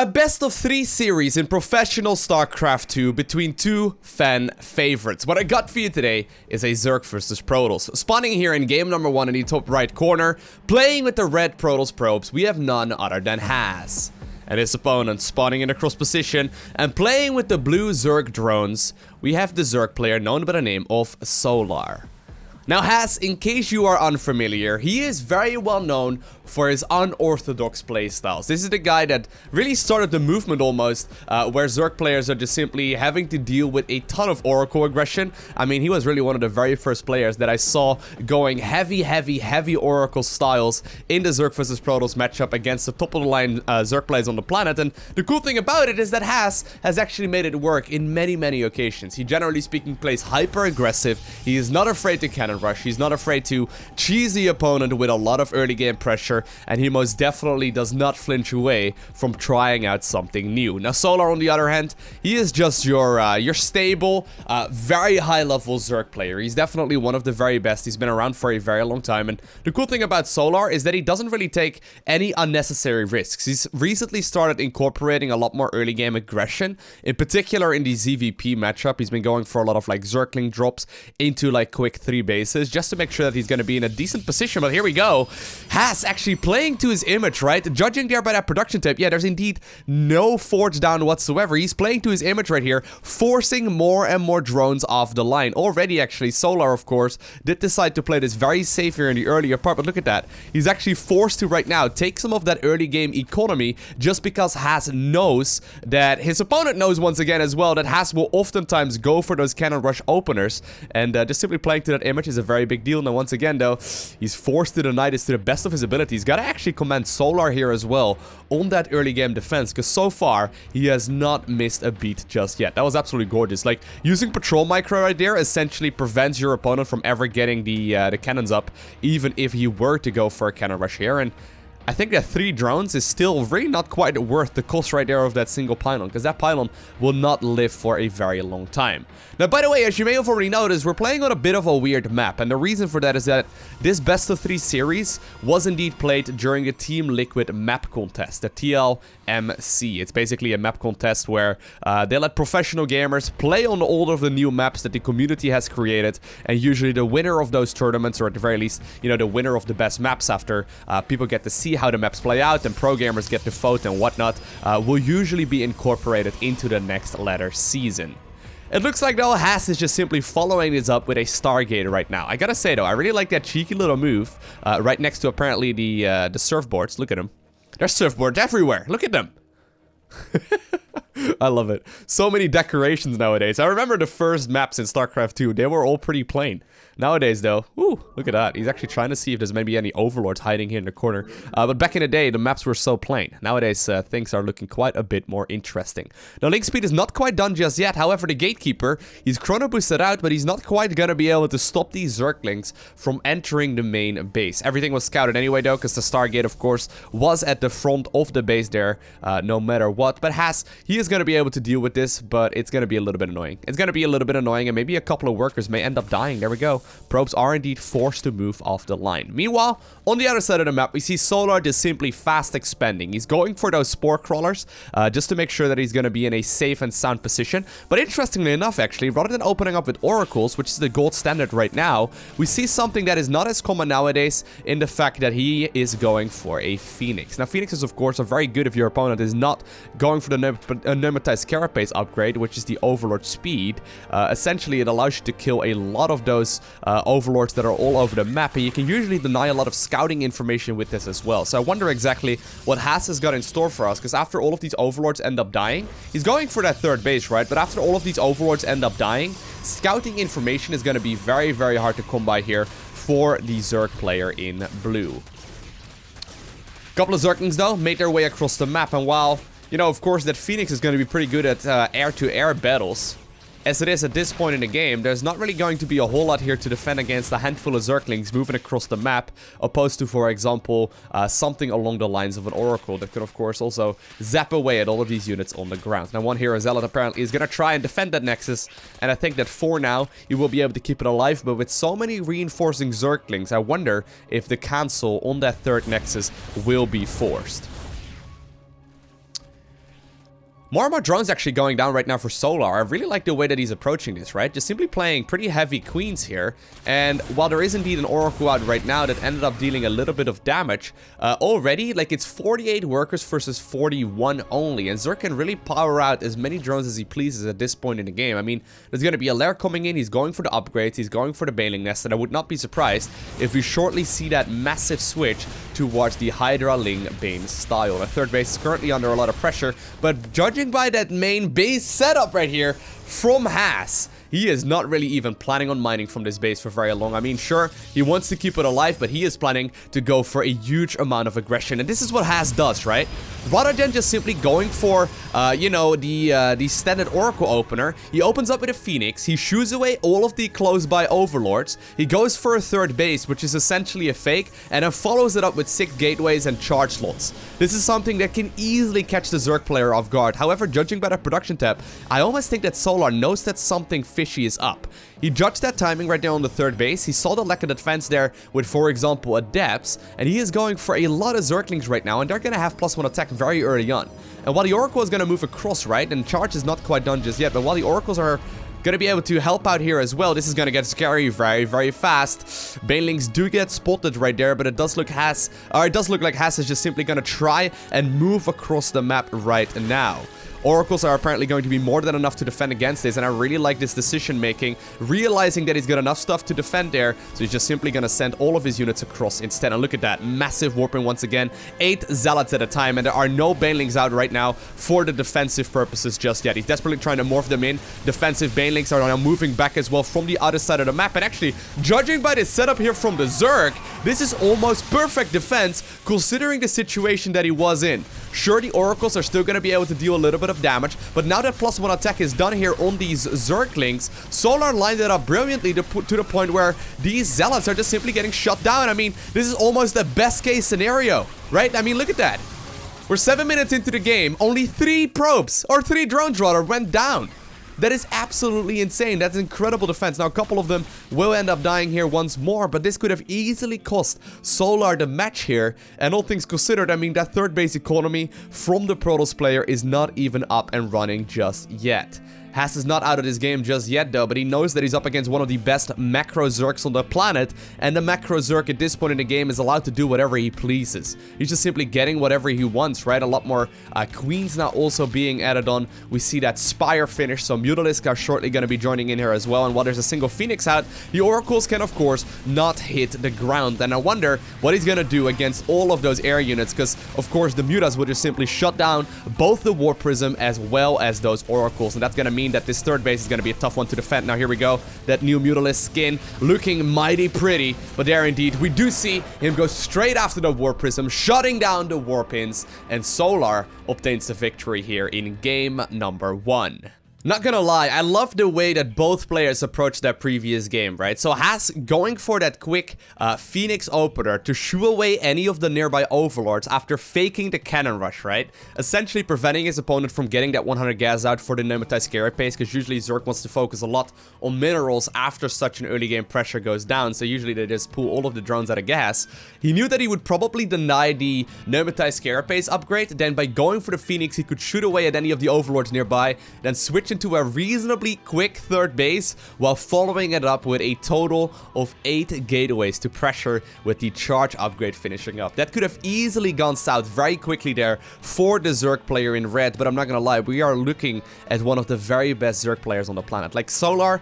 A best of 3 series in professional StarCraft 2 between two fan favorites. What I got for you today is a Zerg versus Protoss. Spawning here in game number 1 in the top right corner, playing with the red Protoss probes, we have none other than Has. And his opponent spawning in a cross position and playing with the blue Zerg drones, we have the Zerg player known by the name of Solar. Now Has, in case you are unfamiliar, he is very well known for his unorthodox playstyles. This is the guy that really started the movement almost, where Zerg players are just simply having to deal with a ton of Oracle aggression. I mean, he was really one of the very first players that I saw going heavy Oracle styles in the Zerg vs Protoss matchup against the top of the line Zerg players on the planet. And the cool thing about it is that Has actually made it work in many occasions. He generally speaking plays hyper aggressive. He is not afraid to cannon rush. He's not afraid to cheese the opponent with a lot of early game pressure, and he most definitely does not flinch away from trying out something new. Now Solar, on the other hand, he is just your stable, very high level Zerg player. He's definitely one of the very best. He's been around for a very long time, and the cool thing about Solar is that he doesn't really take any unnecessary risks. He's recently started incorporating a lot more early game aggression, in particular in the ZVP matchup. He's been going for a lot of like Zergling drops into like quick 3 bases, just to make sure that he's going to be in a decent position. But here we go. Has actually playing to his image, right? Judging there by that production tape, yeah, there's indeed no forge down whatsoever. He's playing to his image right here, forcing more and more drones off the line. Already, actually, Solar, of course, did decide to play this very safe here in the earlier part, but look at that. He's actually forced to, right now, take some of that early game economy just because Has knows that his opponent knows once again as well that Has will oftentimes go for those cannon rush openers, and just simply playing to that image is a very big deal. Now, once again, though, he's forced to deny this to the best of his ability. He's got to actually command Solar here as well on that early game defense, because so far he has not missed a beat just yet. That was absolutely gorgeous. Like, using Patrol Micro right there essentially prevents your opponent from ever getting the cannons up, even if he were to go for a cannon rush here. And I think that 3 drones is still really not quite worth the cost right there of that single pylon, because that pylon will not live for a very long time. Now, by the way, as you may have already noticed, we're playing on a bit of a weird map, and the reason for that is that this best of 3 series was indeed played during a Team Liquid map contest, the TLMC. It's basically a map contest where they let professional gamers play on all of the new maps that the community has created, and usually the winner of those tournaments, or at the very least, you know, the winner of the best maps after people get to see how the maps play out and pro gamers get to vote and whatnot, will usually be incorporated into the next ladder season. It looks like, though, Has is just simply following this up with a Stargazer right now. I gotta say, though, I really like that cheeky little move right next to apparently the surfboards. Look at them. There's surfboards everywhere. Look at them. I love it. So many decorations nowadays. I remember the first maps in StarCraft 2. They were all pretty plain. Nowadays, though, woo, look at that. He's actually trying to see if there's maybe any overlords hiding here in the corner. But back in the day, the maps were so plain. Nowadays, things are looking quite a bit more interesting. Now, link speed is not quite done just yet. However, the Gatekeeper, he's chrono boosted out, but he's not quite going to be able to stop these Zerglings from entering the main base. Everything was scouted anyway, though, because the Stargate, of course, was at the front of the base there, no matter what. But Has, he is going to be able to deal with this, but it's going to be a little bit annoying. It's going to be a little bit annoying, and maybe a couple of workers may end up dying. There we go. Probes are indeed forced to move off the line. Meanwhile, on the other side of the map, we see Solar just simply fast expanding. He's going for those spore crawlers, just to make sure that he's going to be in a safe and sound position. But interestingly enough, actually, rather than opening up with oracles, which is the gold standard right now, we see something that is not as common nowadays in the fact that he is going for a Phoenix. Now, Phoenixes, of course, are very good if your opponent is not going for the Pneumatized Carapace upgrade, which is the Overlord speed. Essentially, it allows you to kill a lot of those overlords that are all over the map, and you can usually deny a lot of scouting information with this as well. So I wonder exactly what Has has got in store for us, because after all of these overlords end up dying, he's going for that 3rd base, right? But after all of these overlords end up dying, scouting information is going to be very hard to come by here for the Zerg player in blue. Couple of Zerglings, though, made their way across the map, and while, you know, of course, that Phoenix is going to be pretty good at air-to-air battles, as it is at this point in the game, there's not really going to be a whole lot here to defend against a handful of Zerglings moving across the map, opposed to, for example, something along the lines of an Oracle that could, of course, also zap away at all of these units on the ground. Now, one Hero Zealot apparently is going to try and defend that Nexus, and I think that for now, he will be able to keep it alive, but with so many reinforcing Zerglings, I wonder if the cancel on that 3rd Nexus will be forced. More and more drones actually going down right now for Solar. I really like the way that he's approaching this, right? Just simply playing pretty heavy queens here. And while there is indeed an Oracle out right now that ended up dealing a little bit of damage, already, like, it's 48 workers versus 41 only. And Zerg can really power out as many drones as he pleases at this point in the game. I mean, there's going to be a lair coming in. He's going for the upgrades. He's going for the Baneling Nest. And I would not be surprised if we shortly see that massive switch towards the Hydra Ling Bane style. The third base is currently under a lot of pressure, but judging by that main base setup right here from Haas, he is not really even planning on mining from this base for very long. I mean, sure, he wants to keep it alive, but he is planning to go for a huge amount of aggression. And this is what Haas does, right? Rather than just simply going for, you know, the standard Oracle opener, he opens up with a Phoenix, he shoos away all of the close-by Overlords, he goes for a third base, which is essentially a fake, and then follows it up with 6 gateways and charge slots. This is something that can easily catch the Zerg player off guard. However, judging by the production tab, I almost think that Solar knows that something fishy is up. He judged that timing right there on the third base. He saw the lack of defense there with, for example, a Depths, and he is going for a lot of Zerglings right now, and they're going to have +1 attack very early on. And while the Oracle is going to move across, right, and charge is not quite done just yet, but while the Oracles are going to be able to help out here as well, this is going to get scary very, very fast. Banelings do get spotted right there, but it does look like Haas is just simply going to try and move across the map right now. Oracles are apparently going to be more than enough to defend against this, and I really like this decision making, realizing that he's got enough stuff to defend there, so he's just simply going to send all of his units across instead. And look at that, massive warping once again, 8 Zealots at a time, and there are no Banelings out right now for the defensive purposes just yet. He's desperately trying to morph them in. Defensive Banelings are now moving back as well from the other side of the map, and actually, judging by this setup here from the Zerg, this is almost perfect defense considering the situation that he was in. Sure, the Oracles are still going to be able to deal a little bit of damage, but now that +1 attack is done here on these Zerglings, Solar lined it up brilliantly to the point where these Zealots are just simply getting shut down. I mean, this is almost the best case scenario, right? I mean, look at that. We're 7 minutes into the game, only 3 probes, or 3 drones rather, went down. That is absolutely insane. That's incredible defense. Now, a couple of them will end up dying here once more, but this could have easily cost Solar the match here. And all things considered, I mean, that third base economy from the Protoss player is not even up and running just yet. Haas is not out of this game just yet though, but he knows that he's up against one of the best macro Zergs on the planet, and the macro Zerg at this point in the game is allowed to do whatever he pleases. He's just simply getting whatever he wants, right? A lot more queens now also being added on. We see that Spire finish, so Mutalisk are shortly going to be joining in here as well, and while there's a single Phoenix out, the Oracles can of course not hit the ground, and I wonder what he's going to do against all of those air units, because of course the Mutas will just simply shut down both the War Prism as well as those Oracles, and that's going to mean that this third base is going to be a tough one to defend. Now here we go, that new Mutalisk skin looking mighty pretty, but there indeed we do see him go straight after the War Prism, shutting down the War Pins, and Solar obtains the victory here in game number 1. Not gonna lie, I love the way that both players approached that previous game, right? So Haas going for that quick Phoenix opener to shoo away any of the nearby Overlords after faking the cannon rush, right? Essentially preventing his opponent from getting that 100 gas out for the Pneumatized Carapace, because usually Zerg wants to focus a lot on minerals after such an early game pressure goes down, so usually they just pull all of the drones out of gas. He knew that he would probably deny the Pneumatized Carapace upgrade, then by going for the Phoenix he could shoot away at any of the Overlords nearby, then switch into a reasonably quick third base while following it up with a total of 8 gateways to pressure with the charge upgrade finishing up. That could have easily gone south very quickly there for the Zerg player in red, but I'm not gonna lie, we are looking at one of the very best Zerg players on the planet. Like Solar,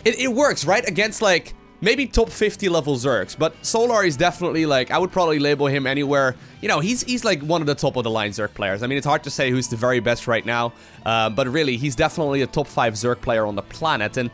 it works, right? Against like maybe top 50 level Zergs, but Solar is definitely like, I would probably label him anywhere, you know, he's like one of the top of the line Zerg players. I mean, it's hard to say who's the very best right now, but really, he's definitely a top 5 Zerg player on the planet, and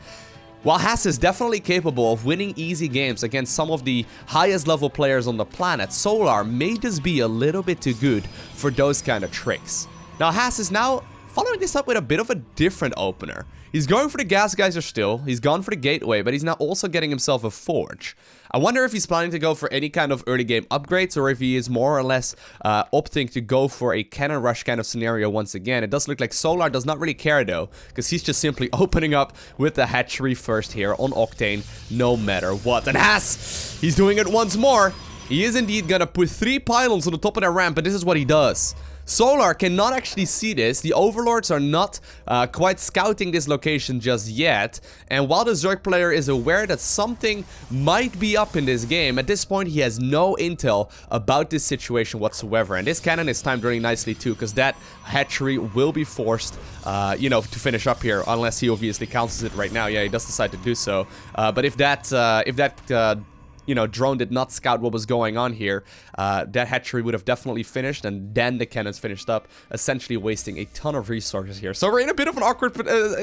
while Haas is definitely capable of winning easy games against some of the highest level players on the planet, Solar may just be a little bit too good for those kind of tricks. Now, Haas is now following this up with a bit of a different opener. He's going for the gas geyser still, he's gone for the gateway, but he's now also getting himself a forge. I wonder if he's planning to go for any kind of early game upgrades, or if he is more or less opting to go for a cannon rush kind of scenario once again. It does look like Solar does not really care though, because he's just simply opening up with the hatchery first here on Octane, no matter what. And Haas, he's doing it once more. He is indeed gonna put 3 pylons on the top of that ramp, but this is what he does. Solar cannot actually see this. The Overlords are not quite scouting this location just yet. And while the Zerg player is aware that something might be up in this game, at this point he has no intel about this situation whatsoever. And this cannon is timed really nicely too, because that hatchery will be forced, you know, to finish up here, unless he obviously cancels it right now. Yeah, he does decide to do so. But if that you know, drone did not scout what was going on here, that hatchery would have definitely finished, and then the cannons finished up, essentially wasting a ton of resources here. So we're in a bit of an awkward,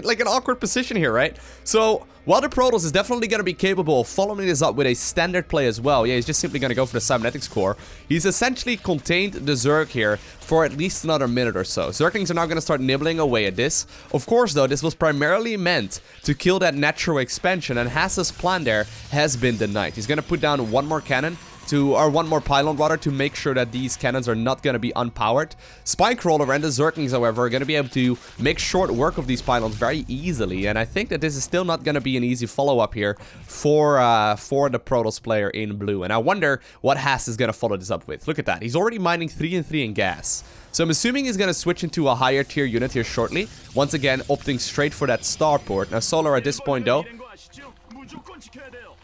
like an awkward position here, right? So while the Protoss is definitely going to be capable of following this up with a standard play as well, yeah, he's just simply going to go for the cybernetics core. He's essentially contained the Zerg here for at least another minute or so. Zerglings are now going to start nibbling away at this. Of course, though, this was primarily meant to kill that natural expansion, and Haas's plan there has been denied. He's going to put down one more cannon, or one more pylon rather, to make sure that these cannons are not going to be unpowered. Spinecrawler and the Zerglings, however, are going to be able to make short work of these pylons very easily, and I think that this is still not going to be an easy follow-up here for the Protoss player in blue. And I wonder what Haas is going to follow this up with. Look at that. He's already mining 3 and 3 in gas. So I'm assuming he's going to switch into a higher tier unit here shortly. Once again, opting straight for that starport. Now, Solar at this point, though...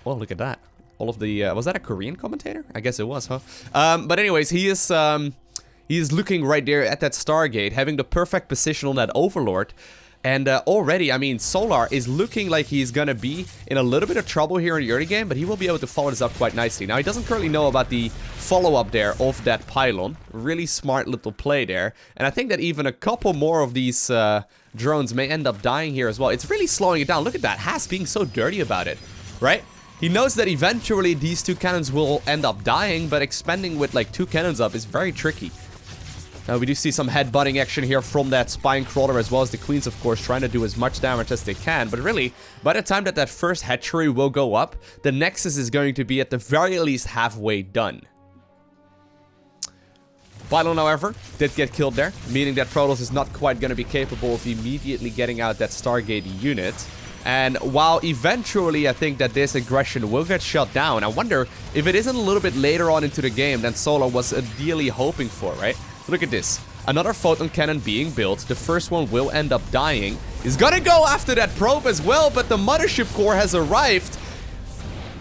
Well, look at that. All of the, was that a Korean commentator? I guess it was, huh? But anyways, he is looking right there at that Stargate, having the perfect position on that Overlord. And already, I mean, Solar is looking like he's gonna be in a little bit of trouble here in the early game, but he will be able to follow this up quite nicely. Now, he doesn't currently know about the follow-up there of that pylon. Really smart little play there. And I think that even a couple more of these drones may end up dying here as well. It's really slowing it down. Look at that. Haas being so dirty about it, right? He knows that eventually these 2 cannons will end up dying, but expanding with like 2 cannons up is very tricky. Now we do see some headbutting action here from that Spinecrawler, as well as the Queens, of course, trying to do as much damage as they can. But really, by the time that that first hatchery will go up, the Nexus is going to be at the very least halfway done. Pylon, however, did get killed there, meaning that Protoss is not quite going to be capable of immediately getting out that Stargate unit. And while eventually I think that this aggression will get shut down, I wonder if it isn't a little bit later on into the game than Solar was ideally hoping for, right? Look at this. Another photon cannon being built. The first one will end up dying. He's gonna go after that probe as well, but the mothership core has arrived.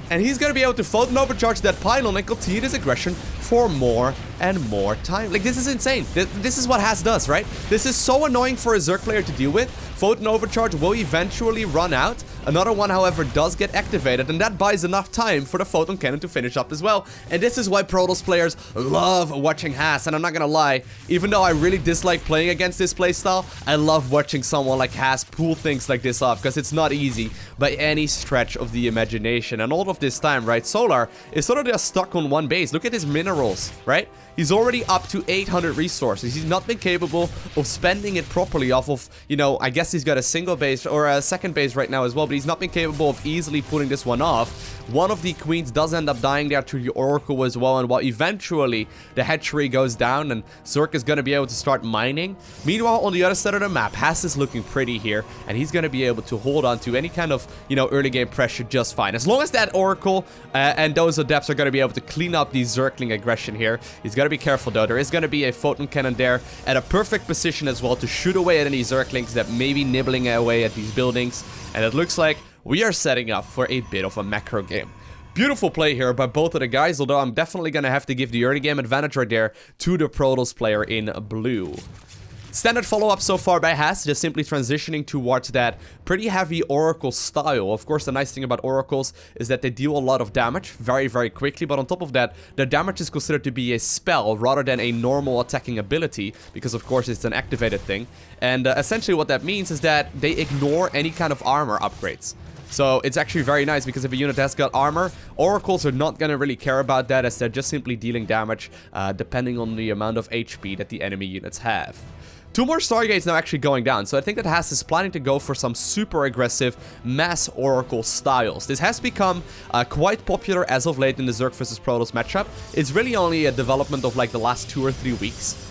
And he's gonna be able to photon overcharge that pylon and continue his aggression for more and more time. Like, this is insane. This is what Haas does, right? This is so annoying for a Zerg player to deal with. Photon overcharge will eventually run out. Another one, however, does get activated, and that buys enough time for the photon cannon to finish up as well. And this is why Protoss players love watching Haas. And I'm not gonna lie, even though I really dislike playing against this playstyle, I love watching someone like Haas pull things like this off, because it's not easy by any stretch of the imagination. And all of this time, right, Solar is sort of just stuck on one base. Look at his minerals, right? He's already up to 800 resources. He's not been capable of spending it properly off of, you know, I guess he's got a single base or a second base right now as well, but he's not been capable of easily pulling this one off. One of the Queens does end up dying there to the Oracle as well, and while eventually the hatchery goes down and Zerg is going to be able to start mining. Meanwhile, on the other side of the map, Haas is looking pretty here, and he's going to be able to hold on to any kind of, you know, early game pressure just fine. As long as that Oracle and those Adepts are going to be able to clean up the Zergling aggression here. He's got to be careful though. There is going to be a photon cannon there at a perfect position as well to shoot away at any Zerglings that may be nibbling away at these buildings. And it looks like we are setting up for a bit of a macro game. Beautiful play here by both of the guys, although I'm definitely going to have to give the early game advantage right there to the Protoss player in blue. Standard follow-up so far by Haas, just simply transitioning towards that pretty heavy Oracle style. Of course, the nice thing about Oracles is that they deal a lot of damage very, very quickly, but on top of that, the damage is considered to be a spell rather than a normal attacking ability, because of course it's an activated thing. And essentially what that means is that they ignore any kind of armor upgrades. So it's actually very nice, because if a unit has got armor, Oracles are not going to really care about that, as they're just simply dealing damage depending on the amount of HP that the enemy units have. 2 more Stargates now actually going down, so I think that Haas is planning to go for some super aggressive mass Oracle styles. This has become quite popular as of late in the Zerg vs Protoss matchup. It's really only a development of like the last 2 or 3 weeks.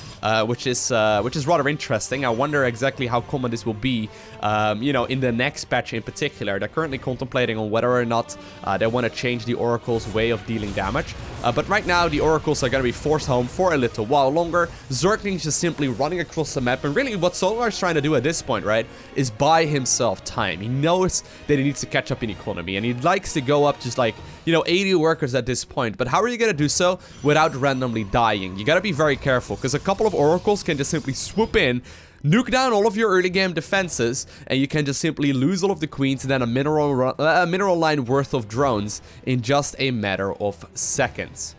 which is rather interesting. I wonder exactly how common this will be, you know, in the next patch in particular. They're currently contemplating on whether or not they want to change the Oracle's way of dealing damage. But right now, the Oracles are going to be forced home for a little while longer. Zerglings just simply running across the map. And really, what Solar is trying to do at this point, right, is buy himself time. He knows that he needs to catch up in economy. And he likes to go up just like, you know, 80 workers at this point. But how are you going to do so without randomly dying? You got to be very careful, because a couple of Oracles can just simply swoop in, nuke down all of your early game defenses, and you can just simply lose all of the queens and then a mineral line worth of drones in just a matter of seconds.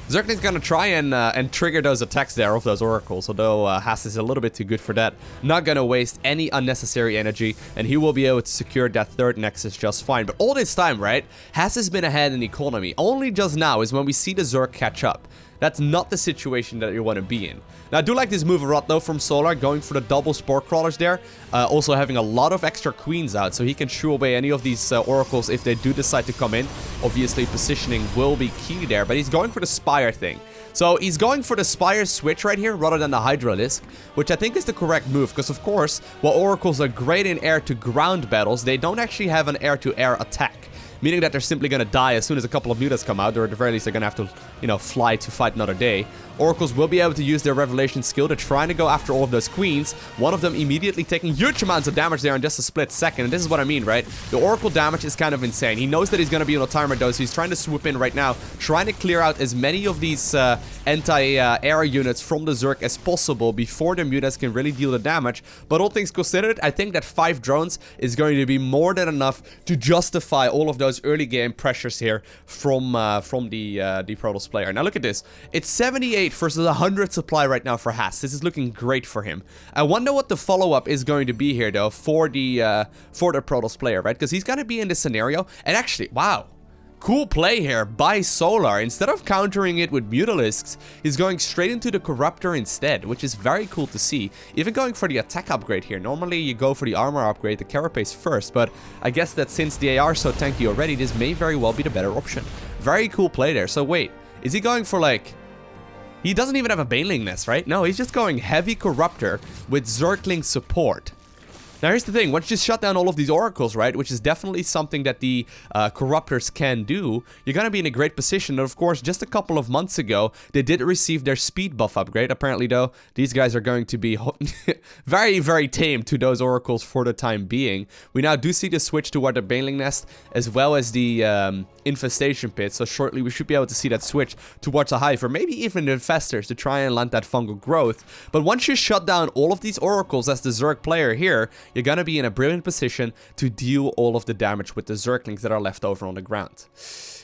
Zergling's gonna try and trigger those attacks there of those Oracles, although Haas is a little bit too good for that. Not gonna waste any unnecessary energy, and he will be able to secure that third Nexus just fine. But all this time, right, Haas has been ahead in economy. Only just now is when we see the Zerg catch up. That's not the situation that you want to be in. Now, I do like this move a lot, though, from Solar, going for the double Spore Crawlers there. Also having a lot of extra Queens out, so he can shoo away any of these Oracles if they do decide to come in. Obviously, positioning will be key there, but he's going for the Spire thing. So he's going for the Spire switch right here rather than the Hydralisk, which I think is the correct move, because, of course, while Oracles are great in air-to-ground battles, they don't actually have an air-to-air attack. Meaning that they're simply going to die as soon as a couple of mutas come out, or at the very least they're going to have to, you know, fly to fight another day. Oracles will be able to use their Revelation skill to try to go after all of those queens. One of them immediately taking huge amounts of damage there in just a split second. And this is what I mean, right? The Oracle damage is kind of insane. He knows that he's going to be on a timer, though, so he's trying to swoop in right now, trying to clear out as many of these anti-air units from the Zerg as possible before the mutas can really deal the damage. But all things considered, I think that 5 drones is going to be more than enough to justify all of those early game pressures here from the Protoss player. Now look at this. It's 78 versus 100 supply right now for Haas. This is looking great for him. I wonder what the follow-up is going to be here, though, for the Protoss player, right? Because he's going to be in this scenario. And actually, wow. Cool play here by Solar. Instead of countering it with Mutalisks, he's going straight into the Corruptor instead, which is very cool to see. Even going for the attack upgrade here. Normally you go for the armor upgrade, the Carapace first, but I guess that since they are so tanky already, this may very well be the better option. Very cool play there. So wait, is he going for like... He doesn't even have a Baneling Nest, right? No, he's just going heavy Corruptor with Zergling support. Now, here's the thing. Once you shut down all of these Oracles, right, which is definitely something that the Corruptors can do, you're going to be in a great position. And, of course, just a couple of months ago, they did receive their speed buff upgrade. Apparently, though, these guys are going to be very, very tame to those Oracles for the time being. We now do see the switch toward the Baneling Nest, as well as the Infestation Pit. So, shortly, we should be able to see that switch towards a Hive, or maybe even the Infestors to try and land that fungal growth. But once you shut down all of these Oracles as the Zerg player here, you're going to be in a brilliant position to deal all of the damage with the Zerglings that are left over on the ground.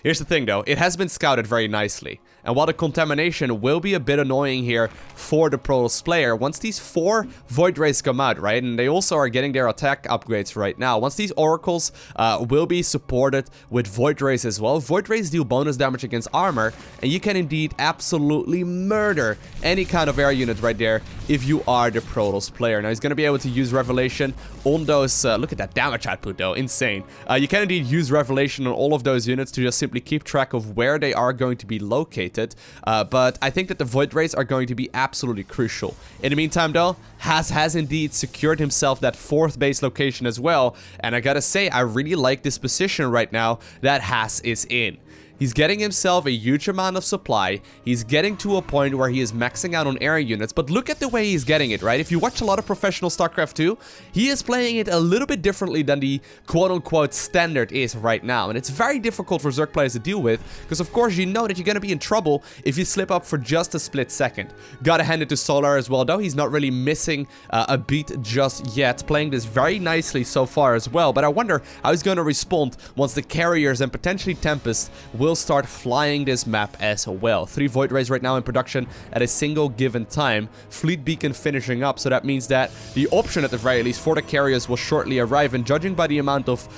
Here's the thing, though. It has been scouted very nicely. And while the contamination will be a bit annoying here for the Protoss player, once these 4 Void Rays come out, right, and they also are getting their attack upgrades right now, once these Oracles will be supported with Void Rays as well. Void Rays deal bonus damage against armor, and you can indeed absolutely murder any kind of air unit right there if you are the Protoss player. Now, he's going to be able to use Revelation on those... look at that damage output, though. Insane. You can indeed use Revelation on all of those units to just simply keep track of where they are going to be located. But I think that the Void Rays are going to be absolutely crucial. In the meantime, though, Haas has indeed secured himself that 4th base location as well. And I gotta say, I really like this position right now that Haas is in. He's getting himself a huge amount of supply. He's getting to a point where he is maxing out on area units. But look at the way he's getting it, right? If you watch a lot of professional StarCraft 2, he is playing it a little bit differently than the quote-unquote standard is right now. And it's very difficult for Zerg players to deal with, because of course you know that you're going to be in trouble if you slip up for just a split second. Gotta hand it to Solar as well, though. He's not really missing a beat just yet. Playing this very nicely so far as well. But I wonder how he's going to respond once the carriers and potentially Tempest will start flying this map as well. 3 Void Rays right now in production at a single given time. Fleet Beacon finishing up, so that means that the option at the very least for the carriers will shortly arrive, and judging by the amount of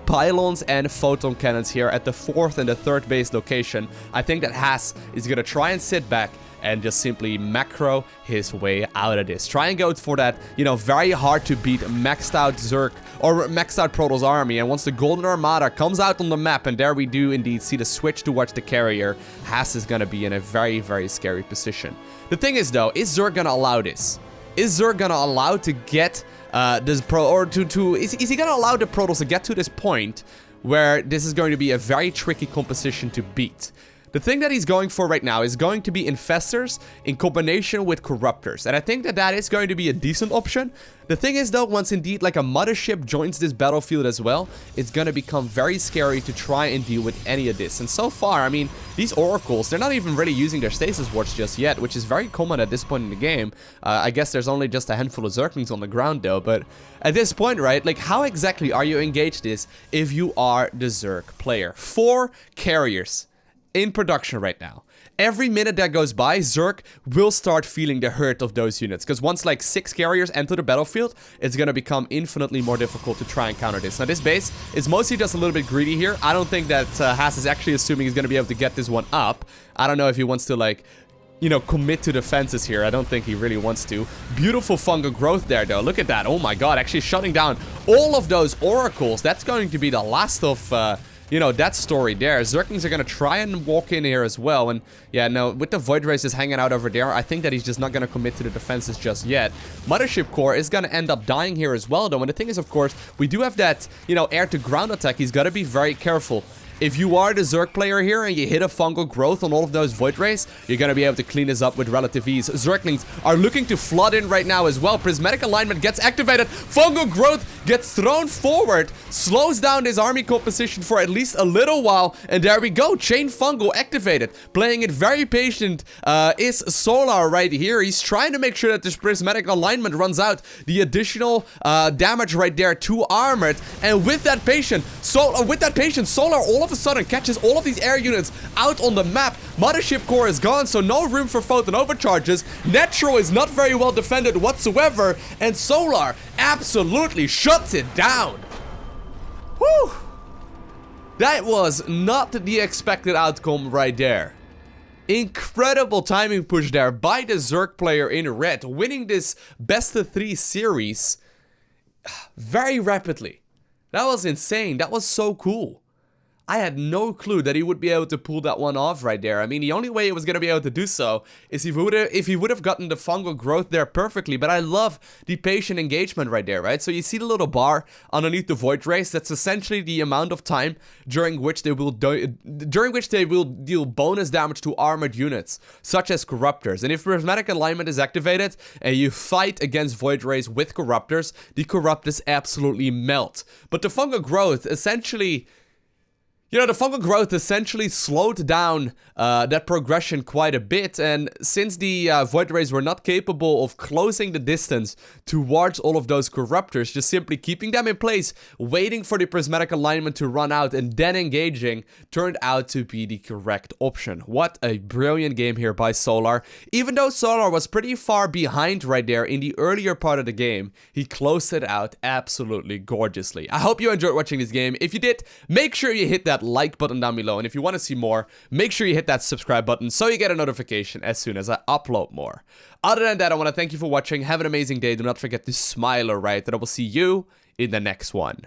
pylons and photon cannons here at the 4th and the 3rd base location, I think that Haas is going to try and sit back and just simply macro his way out of this. Try and go for that, you know, very hard to beat maxed out Zerg or maxed out Protoss army. And once the Golden Armada comes out on the map, and there we do indeed see the switch towards the carrier, Haas is going to be in a very, very scary position. The thing is, though, is Zerg gonna allow this? Is Zerg gonna allow to get this is he gonna allow the Protoss to get to this point where this is going to be a very tricky composition to beat? The thing that he's going for right now is going to be Infestors in combination with Corruptors. And I think that that is going to be a decent option. The thing is, though, once indeed like a mothership joins this battlefield as well, it's going to become very scary to try and deal with any of this. And so far, I mean, these Oracles, they're not even really using their Stasis Wards just yet, which is very common at this point in the game. I guess there's only just a handful of Zerglings on the ground, though. But at this point, right, like, how exactly are you engaged this if you are the Zerg player? 4 carriers in production right now. Every minute that goes by, Zerg will start feeling the hurt of those units. Because once like 6 carriers enter the battlefield, it's going to become infinitely more difficult to try and counter this. Now this base is mostly just a little bit greedy here. I don't think that Haas is actually assuming he's going to be able to get this one up. I don't know if he wants to like, you know, commit to defenses here. I don't think he really wants to. Beautiful fungal growth there, though. Look at that. Oh my god, actually shutting down all of those Oracles. That's going to be the last of you know, that story there. Zerglings are going to try and walk in here as well. And yeah, no, with the Void Races hanging out over there, I think that he's just not going to commit to the defenses just yet. Mothership Core is going to end up dying here as well, though. And the thing is, of course, we do have that, you know, air-to-ground attack. He's got to be very careful. If you are the Zerg player here and you hit a fungal growth on all of those Void Rays, you're going to be able to clean this up with relative ease. Zerglings are looking to flood in right now as well. Prismatic Alignment gets activated. Fungal growth gets thrown forward. Slows down this army composition for at least a little while. And there we go. Chain Fungal activated. Playing it very patient is Solar right here. He's trying to make sure that this Prismatic Alignment runs out the additional damage right there to Armored. And with that patience, Solar all of a sudden catches all of these air units out on the map. Mothership Core is gone, so no room for photon overcharges. Netro is not very well defended whatsoever, and Solar absolutely shuts it down. Whew! That was not the expected outcome right there. Incredible timing push there by the Zerg player in red, winning this best of 3 series very rapidly. That was insane. That was so cool. I had no clue that he would be able to pull that one off right there. I mean, the only way he was going to be able to do so is if he would have gotten the fungal growth there perfectly. But I love the patient engagement right there, right? So you see the little bar underneath the Void Race. That's essentially the amount of time during which they will deal bonus damage to armored units, such as Corruptors. And if Prismatic Alignment is activated and you fight against Void Rays with Corruptors, the Corruptors absolutely melt. But the fungal growth essentially... You know, the fungal growth essentially slowed down that progression quite a bit, and since the Void Rays were not capable of closing the distance towards all of those Corruptors, just simply keeping them in place, waiting for the Prismatic Alignment to run out, and then engaging, turned out to be the correct option. What a brilliant game here by Solar. Even though Solar was pretty far behind right there in the earlier part of the game, he closed it out absolutely gorgeously. I hope you enjoyed watching this game. If you did, make sure you hit that like button down below, and if you want to see more, make sure you hit that subscribe button so you get a notification as soon as I upload more. Other than that, I want to thank you for watching. Have an amazing day. Do not forget to smile, alright? And I will see you in the next one.